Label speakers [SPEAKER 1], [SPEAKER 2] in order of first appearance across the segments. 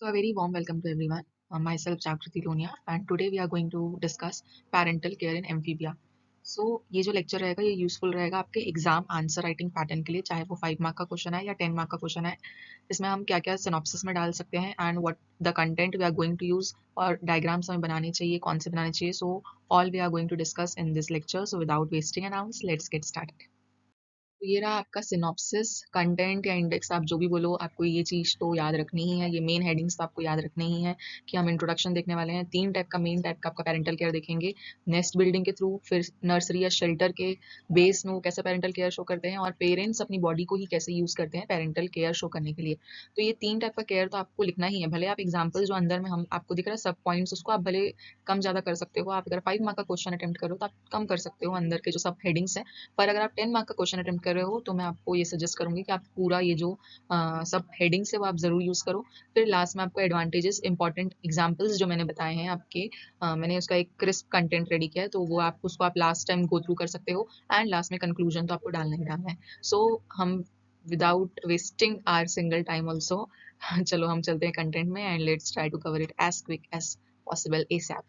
[SPEAKER 1] So, a very warm welcome to everyone. Myself, Jagriti Lonia, and today we are going to discuss parental care in amphibia. So, ये जो lecture रहेगा ये useful रहेगा आपके exam answer writing pattern के लिए, चाहे वो 5 मार्क का क्वेश्चन है या 10 मार्क का क्वेश्चन है. इसमें हम क्या क्या सिनॉप्सिस में डाल सकते हैं and what the content we are going to use और डायग्राम्स हमें बनाने चाहिए, कौन से बनाने चाहिए. So all we are going to discuss in this lecture. So without wasting an hours, let's get started. तो ये रहा आपका सिनॉप्सिस. कंटेंट या इंडेक्स आप जो भी बोलो, आपको ये चीज़ तो याद रखनी ही है. ये मेन हेडिंग्स तो आपको याद रखनी ही है कि हम इंट्रोडक्शन देखने वाले हैं. 3 टाइप का मेन टाइप का आपका पेरेंटल केयर देखेंगे. नेस्ट बिल्डिंग के थ्रू, फिर नर्सरी या शेल्टर के बेस में वो कैसे पेरेंटल केयर शो करते हैं, और पेरेंट्स अपनी बॉडी को ही कैसे यूज़ करते हैं पेरेंटल केयर शो करने के लिए. तो ये 3 टाइप का केयर तो आपको लिखना ही है. भले आप एग्जाम्पल जो अंदर में हम आपको दिख रहा है सब पॉइंट्स, उसको आप भले कम ज़्यादा कर सकते हो. आप अगर 5 मार्क का क्वेश्चन अटेम्प्ट करो तो आप कम कर सकते हो अंदर के जो सब हेडिंग्स हैं. पर अगर आप 10 मार्क का क्वेश्चन अटेम्प्ट कर रहे हो तो मैं आपको ये सजेस्ट करूंगी कि आप पूरा ये जो सब हेडिंग्स है वो आप ज़रूर यूज़ करो. फिर लास्ट में आपको एडवांटेजेस, इंपॉर्टेंट एग्जांपल्स जो मैंने बताए हैं आपके, मैंने उसका एक क्रिस्प कंटेंट रेडी किया है, तो वो आप उसको आप लास्ट टाइम गो थ्रू कर सकते हो. एंड लास्ट में कंक्लूजन तो आपको डालना ही डालना है. सो हम without wasting our single time also चलो हम चलते हैं कंटेंट में and let's try to cover it as quick as possible ASAP.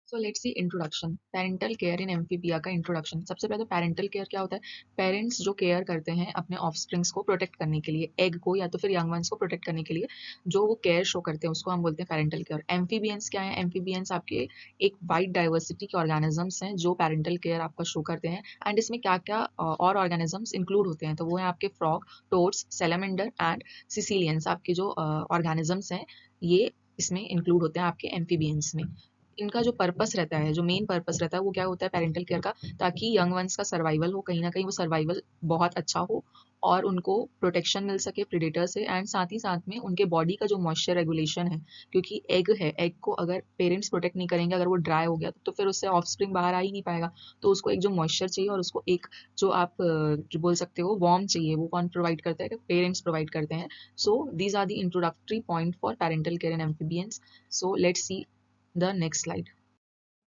[SPEAKER 1] So let's see introduction. Parental care in amphibia का इंट्रोडक्शन. सबसे पहले तो पेरेंटल केयर क्या होता है. पेरेंट्स जो केयर करते हैं अपने ऑफस्प्रिंग्स को प्रोटेक्ट करने के लिए, एग को या तो फिर यंग वंस को प्रोटेक्ट करने के लिए जो वो केयर शो करते हैं उसको हम बोलते हैं पेरेंटल केयर. एम्फीबियंस क्या है. एम्फीबियंस आपके एक वाइड डाइवर्सिटी के ऑर्गेनिजम्स हैं जो पेरेंटल केयर आपका शो करते हैं. एंड इसमें क्या क्या और ऑर्गेनिजम्स इंक्लूड होते हैं, तो वो है आपके फ्रॉग, टोड्स, सैलामेंडर एंड सिसिलियंस. आपके जो ऑर्गेनिजम्स हैं ये इसमें इंक्लूड होते हैं आपके एम्फीबियंस में. इनका जो पर्पस रहता है, जो मेन पर्पस रहता है वो क्या होता है पेरेंटल केयर का, ताकि यंग वंस का सर्वाइवल हो, कहीं ना कहीं वो सर्वाइवल बहुत अच्छा हो और उनको प्रोटेक्शन मिल सके प्रेडेटर से. एंड साथ ही साथ में उनके बॉडी का जो मॉइस्चर रेगुलेशन है, क्योंकि एग है, एग को अगर पेरेंट्स प्रोटेक्ट नहीं करेंगे, अगर वो ड्राई हो गया तो फिर उससे ऑफस्प्रिंग बाहर आ ही नहीं पाएगा. तो उसको एक जो मॉइस्चर चाहिए और उसको एक जो आप जो बोल सकते हो वार्म चाहिए, वो कौन प्रोवाइड करता है, पेरेंट्स प्रोवाइड करते हैं. So these are the introductory point for parental care in amphibians. So let's see the next slide.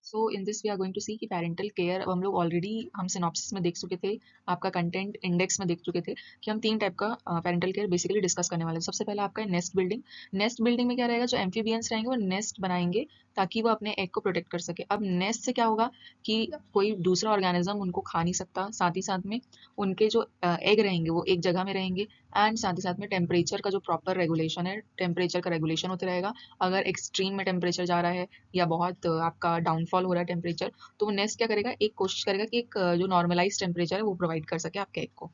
[SPEAKER 1] So in this we are going to see कि पेरेंटल केयर हम लोग ऑलरेडी हम synopsis में देख चुके थे, आपका कंटेंट इंडेक्स में देख चुके थे कि हम 3 टाइप का पेरेंटल केयर बेसिकली डिस्कस करने वाले हैं. सबसे पहला आपका नेस्ट बिल्डिंग. नेस्ट बिल्डिंग में क्या रहेगा, जो एम्फीबियंस रहेंगे वो नेस्ट बनाएंगे ताकि वो अपने एग को प्रोटेक्ट कर सके. अब नेस्ट से क्या होगा कि कोई दूसरा ऑर्गेनिज्म उनको खा नहीं सकता. साथ ही साथ में उनके जो एग रहेंगे वो एक जगह में रहेंगे. एंड साथ ही साथ में टेम्परेचर का जो प्रॉपर रेगुलेशन है, टेम्परेचर का रेगुलेशन होता रहेगा. अगर एक्सट्रीम में टेम्परेचर जा रहा है या बहुत आपका डाउनफॉल हो रहा है टेम्परेचर, तो वो नेस्ट क्या करेगा, एक कोशिश करेगा कि एक जो नॉर्मलाइज टेम्परेचर है वो प्रोवाइड कर सके आपके एग को.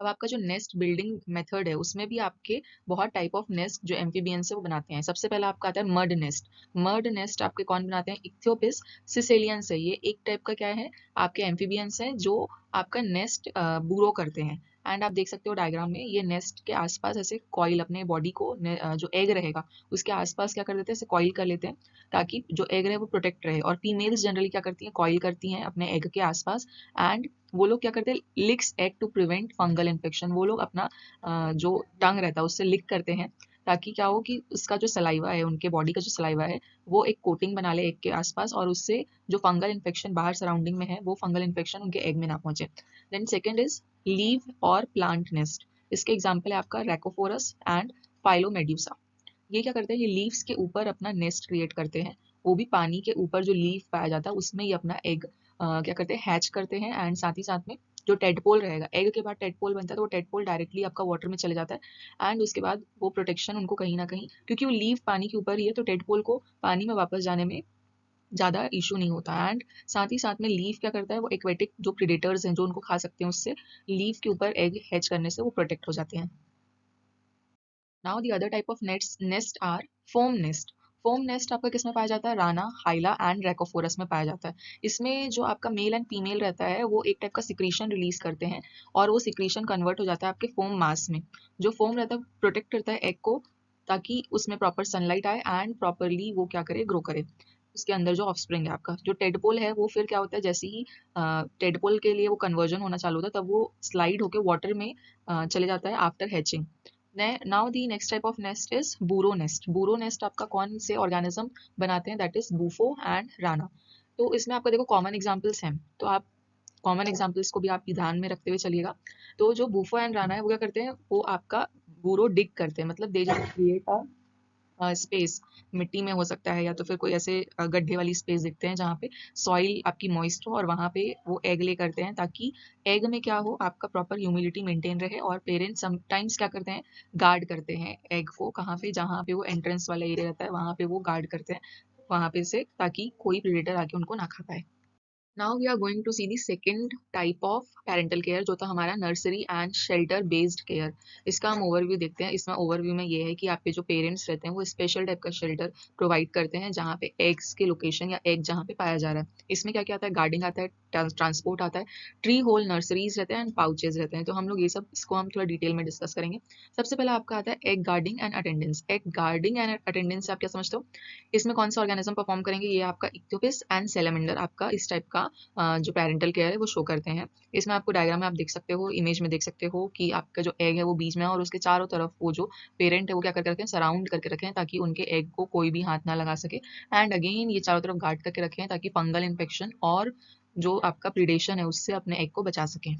[SPEAKER 1] अब आपका जो नेस्ट बिल्डिंग मेथड है उसमें भी आपके बहुत टाइप ऑफ नेस्ट जो एम्फीबियंस है वो बनाते हैं. सबसे पहला आपका आता है मर्ड नेस्ट. मर्ड नेस्ट आपके कौन बनाते हैं, इक्थियोपिस सिसेलियंस है. ये एक टाइप का क्या है, आपके एम्फीबियंस है जो आपका नेस्ट बूरो करते हैं. एंड आप देख सकते हो डायग्राम में, ये नेस्ट के आसपास ऐसे कॉइल अपने बॉडी को जो एग रहेगा उसके आसपास क्या कर देते हैं, ऐसे कॉइल कर लेते हैं ताकि जो एग रहे वो प्रोटेक्ट रहे. और फीमेल्स जनरली क्या करती हैं, कॉइल करती हैं अपने एग के आसपास. एंड वो लोग क्या करते हैं, licks egg to prevent fungal infection. वो लोग अपना जो टंग रहता है उससे लिक करते हैं ताकि क्या हो कि उसका जो सलाइवा है, उनके बॉडी का जो सलाइवा है वो एक कोटिंग बना ले एग के आसपास, और उससे जो फंगल इन्फेक्शन बाहर सराउंडिंग में है वो फंगल इन्फेक्शन उनके एग में ना पहुंचे. देन सेकेंड इज लीव और प्लांट नेस्ट. इसके एग्जाम्पल है आपका रैकोफोरस एंड फाइलोमेड्यूसा. ये क्या करते हैं, ये लीव्स के ऊपर अपना नेस्ट क्रिएट करते हैं. वो भी पानी के ऊपर जो लीव पाया जाता है उसमें ही अपना एग क्या करते हैं, हैच करते हैं. एंड साथ ही साथ में जो टेडपोल रहेगा, एग के बाद टेडपोल बनता है, तो वो टेडपोल डायरेक्टली आपका वाटर में चले जाता है. एंड उसके बाद वो प्रोटेक्शन उनको कहीं ना कहीं, क्योंकि वो लीव पानी के ऊपर ही है, तो टेडपोल को पानी में वापस जाने में ज़्यादा इशू नहीं होता. एंड साथ ही में लीव क्या करता है, वो एक्वेटिक जो प्रिडेटर्स हैं जो उनको खा सकते हैं उससे लीव के ऊपर एग हैच करने से वो प्रोटेक्ट हो जाते हैं. Now the other type of nest are foam nest. Foam nest आपका किसमें पाया जाता है, राना, हाइला एंड रैकोफोरस में पाया जाता है. इसमें जो आपका मेल एंड फीमेल रहता है वो एक टाइप का सिक्रीशन रिलीज करते हैं और वो सिक्रीशन कन्वर्ट हो जाता है आपके फोम मास में. जो फोम रहता है प्रोटेक्ट करता है एग को ताकि उसमें प्रॉपर सनलाइट आए एंड प्रॉपरली वो क्या करे, ग्रो करे. उसके अंदर जो ऑफस्प्रिंग है आपका, जो टेडपोल है वो फिर क्या होता है, जैसे ही टेडपोल के लिए वो कन्वर्जन होना चालू होता है तब वो स्लाइड होकर वाटर में चले जाता है after hatching. Now the next type of nest is burrow nest. Burrow nest आपका कौन से ऑर्गेनिज्म बनाते हैं, that is bufo and rana. तो इसमें आपका देखो कॉमन एग्जांपल्स हैं, तो आप कॉमन एग्जांपल्स को भी आप ध्यान में रखते हुए चलिएगा. तो जो बूफो एंड राना है वो क्या करते हैं, वो आपका बूरो डिग करते हैं, मतलब they just create a space मिट्टी में हो सकता है, या तो फिर कोई ऐसे गड्ढे वाली स्पेस देखते हैं जहाँ पे सॉइल आपकी मॉइस्ट हो, और वहाँ पे वो एग ले करते हैं, ताकि एग में क्या हो, आपका प्रॉपर ह्यूमिडिटी मेंटेन रहे। और पेरेंट्स समटाइम्स क्या करते हैं, गार्ड करते हैं एग को, कहाँ पे, जहाँ पे वो एंट्रेंस वाला एरिया रहता है वहाँ पे वो गार्ड करते हैं वहाँ पे से, ताकि कोई प्रेडेटर आके उनको ना खा पाए। Now we are going to see the second type of parental care, जो था हमारा nursery and shelter based care. इसका हम ओवरव्यू देखते हैं। इसमें ओवरव्यू में ये है कि आपके जो पेरेंट्स रहते हैं वो स्पेशल टाइप का शेल्टर प्रोवाइड करते हैं, जहाँ पे एग्स के लोकेशन या एग जहाँ पे पाया जा रहा है। इसमें क्या क्या आता है, गार्डिंग आता है, ट्रांसपोर्ट आता है, ट्री होल नर्सरीज रहते हैं एंड पाउचेज रहते हैं। तो हम लोग ये सब, इसको हम थोड़ा डिटेल में डिस्कस करेंगे। सबसे पहले आपका आता है egg guarding and attendance. Egg guarding and attendance से आप क्या समझते हो, इसमें कौन सा ऑर्गेनिज्म परफॉर्म करेंगे, ये आपका इक्टोपिस एंड सेलेमेंडर आपका इस टाइप का जो पैरेंटल केयर है वो शो करते हैं। इसमें आपको डायग्राम में आप देख सकते हो, इमेज में देख सकते हो कि आपका जो एग है वो बीच में है, और उसके चारों तरफ वो जो पेरेंट है वो क्या करके रखे हैं, सराउंड करके रखे हैं, ताकि उनके एग को कोई भी हाथ ना लगा सके। एंड अगेन ये चारों तरफ गार्ड करके रखे हैं, ताकि फंगल इन्फेक्शन और जो आपका प्रिडेशन है उससे अपने एग को बचा सकें।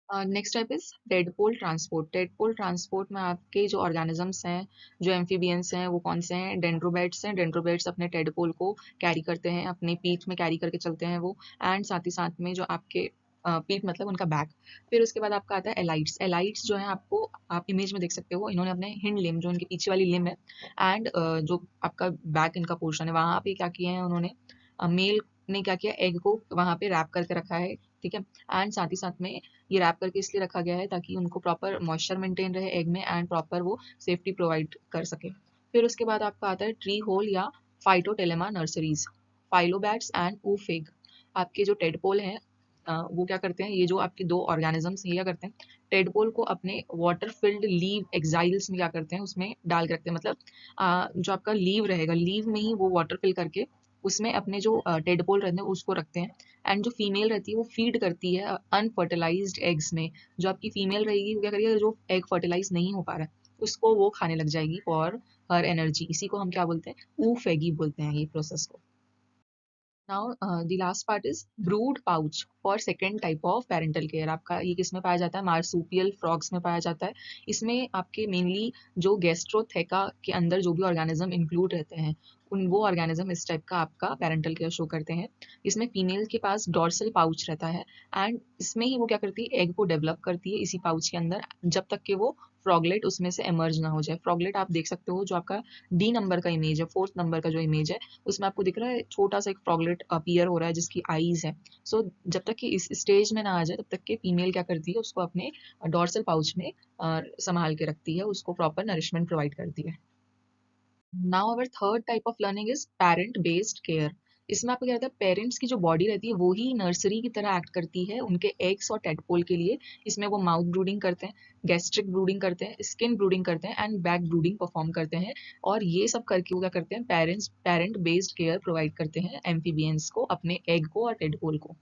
[SPEAKER 1] Next type is tadpole transport. Tadpole transport में आपके जो ऑर्गेनिजम्स हैं, जो एम्फीबियंस हैं, वो कौन से हैं, डेंड्रोबैट्स हैं। डेंड्रोबैट्स अपने डेडपोल को कैरी करते हैं, अपनी पीठ में कैरी करके चलते हैं वो। एंड साथ ही साथ में जो आपके पीठ मतलब उनका बैक। फिर उसके बाद आपका आता है एलाइट्स। एलाइट्स जो है आपको, आप इमेज में देख सकते हो, इन्होंने अपने हिंड लिम, जो इनकी पीछे वाली लिम है, एंड जो आपका बैक इनका पोर्शन है, वहां पे क्या किए हैं उन्होंने, मेल ने क्या किया, एग को वहां पे रैप करके रखा है, ठीक है। एंड साथ ही साथ में ये रैप करके इसलिए रखा गया है ताकि उनको प्रॉपर मॉइस्चर मेंटेन रहे एग में, एंड प्रॉपर वो सेफ्टी प्रोवाइड कर सके। फिर उसके बाद आपका आता है ट्री होल या फाइटोटेलेमा नर्सरीज। फाइलोबैट्स एंड ऊफिग आपके जो टेडपोल हैं, वो क्या करते हैं, ये जो आपके दो ऑर्गेनिजम्स ये क्या करते हैं, टेडपोल को अपने वाटर फिल्ड लीव एक्साइल्स में क्या करते हैं, उसमें डाल के रखते हैं। मतलब जो आपका लीव रहेगा, लीव में ही वो वाटर फिल करके उसमें अपने जो टेडपोल रहते हैं उसको रखते हैं। एंड जो फीमेल रहती है वो फीड करती है अनफर्टिलाइज्ड एग्स में। जो आपकी फीमेल रहेगी वो क्या करेगी, जो एग फर्टिलाइज नहीं हो पा रहा है उसको वो खाने लग जाएगी फॉर हर एनर्जी। इसी को हम क्या बोलते हैं, ऊफेगी बोलते हैं ये प्रोसेस को। Now the last part is brood pouch for second type of parental care. आपका ये किस में पाया जाता है, मार्सूपियल फ्रॉग्स में पाया जाता है। इसमें आपके मेनली जो गैस्ट्रोथेका के अंदर जो भी ऑर्गेनिज्म इंक्लूड रहते हैं, उन वो ऑर्गेनिज्म इस टाइप का आपका पेरेंटल केयर शो करते हैं। इसमें फीमेल के पास डॉर्सल पाउच रहता है, एंड इसमें ही वो क्या करती है, एग को डेवलप करती है इसी पाउच के अंदर, जब तक कि वो फ्रॉगलेट उसमें से एमर्ज ना हो जाए। फ्रॉगलेट आप देख सकते हो, जो आपका डी नंबर का इमेज है, फोर्थ नंबर का जो इमेज है, उसमें आपको दिख रहा है छोटा सा एक फ्रॉगलेट अपीयर हो रहा है जिसकी आईज है। सो जब तक कि इस स्टेज में ना आ जाए तब तक के फीमेल क्या करती है, उसको अपने डॉर्सल पाउच में संभाल के रखती है, उसको प्रॉपर नरिशमेंट प्रोवाइड करती है। Now our third type of learning is parent based care. इसमें आपको क्या रहता है, पेरेंट्स की जो बॉडी रहती है वो ही नर्सरी की तरह एक्ट करती है उनके एग्स और टेडपोल के लिए। इसमें वो माउथ ब्रूडिंग करते हैं, गैस्ट्रिक ब्रूडिंग करते हैं, स्किन ब्रूडिंग करते हैं, एंड बैक ब्रूडिंग परफॉर्म करते हैं। और ये सब करके वो क्या करते हैं, पेरेंट बेस्ड केयर प्रोवाइड करते हैं एम्फीबियंस को, अपने एग को और टेडपोल को।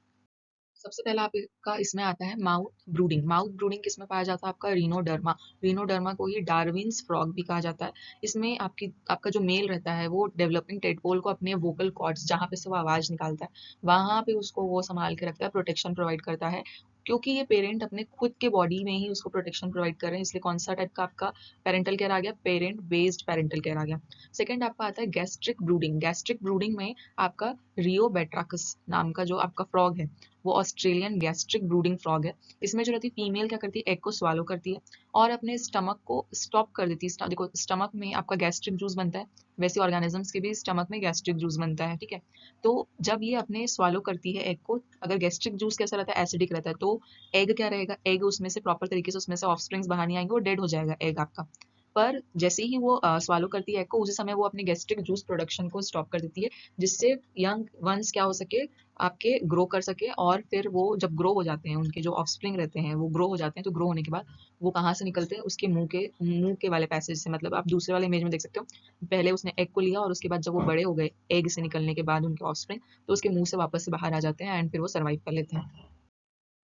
[SPEAKER 1] सबसे पहला आपका इसमें आता है माउथ ब्रूडिंग। माउथ ब्रूडिंग किसमें पाया जाता है, आपका रीनोडर्मा। रीनोडर्मा को ही डार्विन्स फ्रॉग भी कहा जाता है। इसमें आपका जो मेल रहता है वो डेवलपिंग टेडपोल को अपने वोकल कॉर्ड्स, जहाँ पे से वो आवाज निकालता है वहां पे उसको वो संभाल के रखता है, प्रोटेक्शन प्रोवाइड करता है। क्योंकि ये पेरेंट अपने खुद के बॉडी में ही उसको प्रोटेक्शन प्रोवाइड कर रहे हैं, इसलिए कौन सा टाइप का आपका पेरेंटल केयर आ गया, पेरेंट बेस्ड पेरेंटल केयर आ गया। सेकेंड आपका आता है गैस्ट्रिक ब्रूडिंग। गैस्ट्रिक ब्रूडिंग में आपका रियोबेट्राकस नाम का जो आपका फ्रॉग है, वो ऑस्ट्रेलियन गैस्ट्रिक ब्रूडिंग फ्रॉग है। इसमें जो रहती है फीमेल क्या करती है, एग को स्वालो करती है और अपने स्टमक को स्टॉप कर देती है। देखो स्टमक में आपका गैस्ट्रिक जूस बनता है, वैसे ऑर्गेनिजम्स के भी स्टमक में गैस्ट्रिक जूस बनता है, ठीक है। तो जब ये अपने स्वालो करती है एग को, अगर गैस्ट्रिक जूस कैसा रहता है, एसिडिक रहता है, तो एग क्या रहेगा, एग उसमें से प्रॉपर तरीके से उसमें से ऑफस्प्रिंग्स बाहर नहीं आएंगे, वो डेड हो जाएगा एग आपका। पर जैसे ही वो स्वालो करती है एग को, उसी समय वो अपने गैस्ट्रिक जूस प्रोडक्शन को स्टॉप कर देती है, जिससे यंग वंस क्या हो सके, आपके ग्रो कर सके। और फिर वो जब ग्रो हो जाते हैं, उनके जो ऑफस्प्रिंग रहते हैं वो ग्रो हो जाते हैं, तो ग्रो होने के बाद वो कहाँ से निकलते हैं, उसके मुंह के वाले पैसेज से। मतलब आप दूसरे वाले इमेज में देख सकते हो, पहले उसने एग को लिया और उसके बाद जब वो बड़े हो गए एग से निकलने के बाद उनके ऑफस्प्रिंग, तो उसके मुंह से वापस से बाहर आ जाते हैं एंड फिर वो सर्वाइव कर लेते हैं।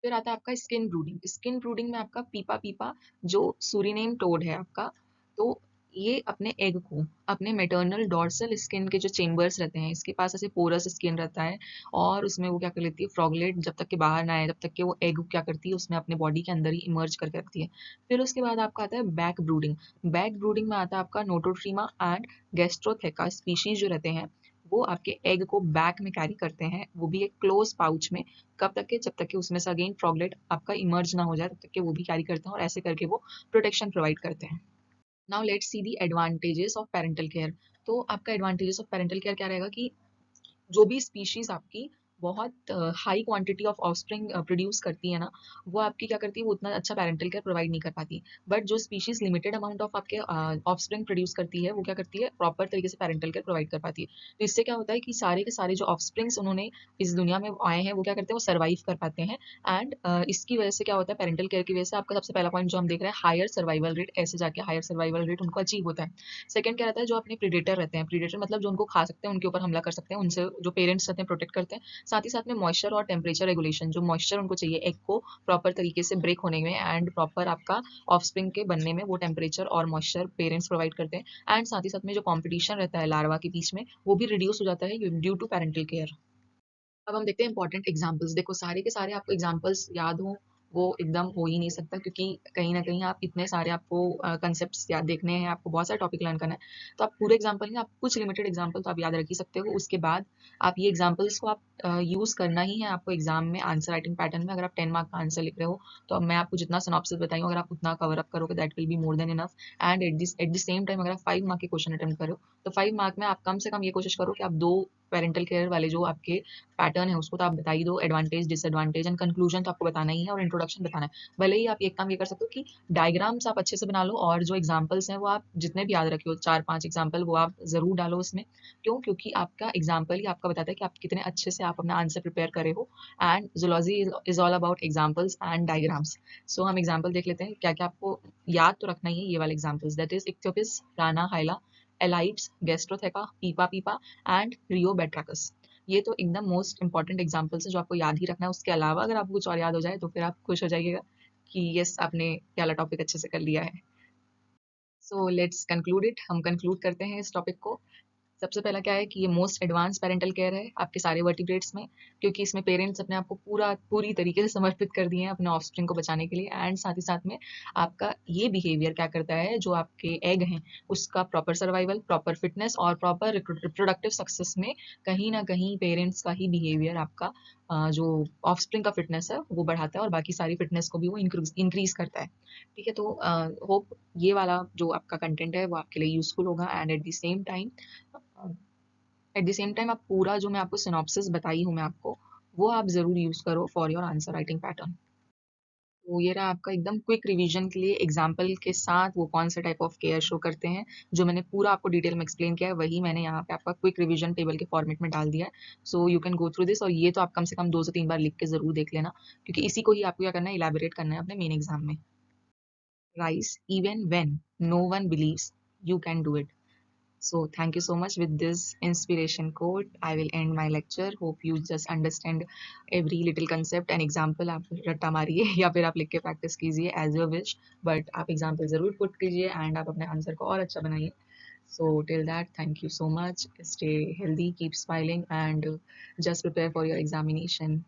[SPEAKER 1] फिर आता है आपका स्किन ब्रूडिंग। स्किन ब्रूडिंग में आपका पीपा पीपा जो सूरीनेम टोड है आपका, तो ये अपने एग को अपने मैटरनल डॉर्सल स्किन के जो चेम्बर्स रहते हैं, इसके पास ऐसे पोरस स्किन रहता है और उसमें वो क्या कर लेती है, फ्रॉगलेट जब तक कि बाहर ना आए, जब तक कि वो एग क्या करती है, उसमें अपने बॉडी के अंदर ही इमर्ज करके रखती है। फिर उसके बाद आपका आता है बैक ब्रूडिंग। बैक ब्रूडिंग में आता है आपका नोटोट्रीमा एंड गैस्ट्रोथेका स्पीशीज जो रहते हैं, वो आपके एग को बैक में कैरी करते हैं, वो भी एक क्लोज पाउच में। कब तक के, जब तक कि उसमें से अगेन फ्रॉगलेट आपका इमर्ज ना हो जाए, तब तक के वो भी कैरी करते हैं और ऐसे करके वो प्रोटेक्शन प्रोवाइड करते हैं। Now let's see the advantages of parental care. तो आपका एडवांटेजेस ऑफ पेरेंटल केयर क्या रहेगा कि जो भी स्पीशीज आपकी बहुत high quantity of offspring produce करती है ना, वो आपकी क्या करती है, वो उतना अच्छा पेरेंटल केयर प्रोवाइड नहीं कर पाती। बट जो स्पीशीज लिमिटेड अमाउंट ऑफ आपके ऑफस्प्रिंग प्रोड्यूस करती है, वो क्या करती है, प्रॉपर तरीके से पेरेंटल केयर प्रोवाइड कर पाती है। तो इससे क्या होता है कि सारे के सारे जो ऑफस्प्रिंग्स उन्होंने इस दुनिया में आए हैं, वो क्या करते हैं, वो सर्वाइव कर पाते हैं। एंड इसकी वजह से क्या होता है, पेरेंटल केयर की वजह से आपका सबसे पहला पॉइंट जो हम देख रहे हैं, हायर सर्वाइवल रेट, ऐसे जाके हायर सर्वाइवल रेट उनको अचीव होता है। सेकंड क्या रहता है, जो अपने प्रीडेटर रहते हैं, प्रीडेटर मतलब जो उनको खा सकते हैं, उनके ऊपर हमला कर सकते हैं, उनसे जो पेरेंट्स रहते हैं प्रोटेक्ट करते हैं। साथ ही साथ में मॉइस्चर और टेम्परेचर रेगुलेशन, जो मॉइस्चर उनको चाहिए एग को प्रॉपर तरीके से ब्रेक होने में एंड प्रॉपर आपका ऑफस्प्रिंग के बनने में, वो टेम्परेचर और मॉइस्चर पेरेंट्स प्रोवाइड करते हैं। एंड साथ ही साथ में जो कॉम्पिटिशन रहता है लार्वा के बीच में, वो भी रिड्यूस हो जाता है ड्यू टू पेरेंटल केयर। अब हम देखते हैं इंपॉर्टेंट एग्जाम्पल्स। देखो सारे के सारे आपको एग्जाम्पल्स याद हो, वो एकदम हो ही नहीं सकता, क्योंकि कहीं ना कहीं आप इतने सारे आपको कंसेप्ट याद देखने हैं, आपको बहुत सारा टॉपिक लर्न करना है। तो आप पूरे एग्जाम्पल नहीं, आप कुछ लिमिटेड एग्जाम्पल तो आप याद रख ही सकते हो। उसके बाद आप ये एग्जाम्पल्स को आप यूज करना ही है आपको एग्जाम में आंसर राइटिंग पैटर्न में। अगर आप 10 मार्क का आंसर लिख रहे हो, तो अब मैं आपको जितना सिनॉप्सिस बताई हूँ, अगर आप उतना कवर अप करोगे, that will be more than enough. And at the same time अगर आप 5 मार्क के क्वेश्चन अटेम्प्ट करो, तो 5 मार्क में आप कम से कम ये कोशिश करो कि आप दो पेरेंटल केयर वाले जो आपके पैटर्न है उसको तो आप बता ही दो, एडवांटेज डिसएडवांटेज एंड कंक्लूजन तो आपको बताना ही है और इंट्रोडक्शन बताना है। भले ही आप एक काम ये कर सकते हो कि डायग्राम्स आप अच्छे से बना लो और जो एग्जाम्पल्स हैं वो आप जितने भी याद रखे हो, 4-5 एग्जाम्पल, वो आप जरूर डालो उसमें। क्यों? क्योंकि आपका एग्जाम्पल ही आपका बताता है कि आप कितने अच्छे से आप अपना आंसर प्रिपेयर करे हो। And zoology is all about examples and diagrams. So हम एग्जाम्पल देख लेते हैं क्या क्या आपको याद तो रखना ही है। ये वाले एग्जाम्पल्स, दैट इज इक्थोपिस, राना हाइला, एलाइट्स, गेस्ट्रोथेका, पीपा पीपा एंड रियोबैट्राकस। ये तो एकदम मोस्ट इंपॉर्टेंट एग्जाम्पल्स है जो आपको याद ही रखना है। उसके अलावा अगर आपको कुछ और याद हो जाए तो फिर आप खुश हो जाइएगा कि यस, आपने ये वाला टॉपिक अच्छे से कर लिया है। So let's conclude it. हम कंक्लूड करते हैं इस टॉपिक को। सबसे पहला क्या है कि ये मोस्ट एडवांस पेरेंटल केयर है आपके सारे वर्टिब्रेट्स में, क्योंकि इसमें पेरेंट्स अपने आप को पूरी तरीके से समर्पित कर दिए हैं अपने ऑफस्प्रिंग को बचाने के लिए। एंड साथ ही साथ में आपका ये बिहेवियर क्या करता है, जो आपके एग हैं उसका प्रॉपर सर्वाइवल, प्रॉपर फिटनेस और प्रॉपर रिप्रोडक्टिव सक्सेस में कहीं ना कहीं पेरेंट्स का ही बिहेवियर आपका जो ऑफस्प्रिंग का फिटनेस है वो बढ़ाता है और बाकी सारी फिटनेस को भी वो इंक्रीज करता है। ठीक है, तो होप ये वाला जो आपका कंटेंट है वो आपके लिए यूजफुल होगा। And at the same time आप पूरा जो मैं आपको सिनॉप्सिस बताई हूँ मैं आपको, वो आप जरूर यूज करो for your answer writing pattern. तो ये रहा आपका एकदम क्विक रिवीजन के लिए एग्जाम्पल के साथ वो कौन सा टाइप ऑफ केयर शो करते हैं। जो मैंने पूरा आपको डिटेल में एक्सप्लेन किया है, वही मैंने यहाँ पे आपका क्विक रिवीजन टेबल के फॉर्मेट में डाल दिया है। So you can go through this, और ये तो आप कम से कम 2 से 3 बार लिख के जरूर देख लेना, क्योंकि इसी को ही आपको क्या करना है, इलेबोरेट करना है अपने मेन एग्जाम में। Rise even when no one believes you can do it. So thank you so much. With this inspiration quote, I will end my lecture. Hope you just understand every little concept and example. आप रट्टा मारिए या फिर आप लिख के practice कीजिए as your wish, but आप एग्जाम्पल जरूर पुट कीजिए एंड आप अपने आंसर को और अच्छा बनाइए। So till that, thank you so much. Stay healthy, keep smiling, and just prepare for your examination.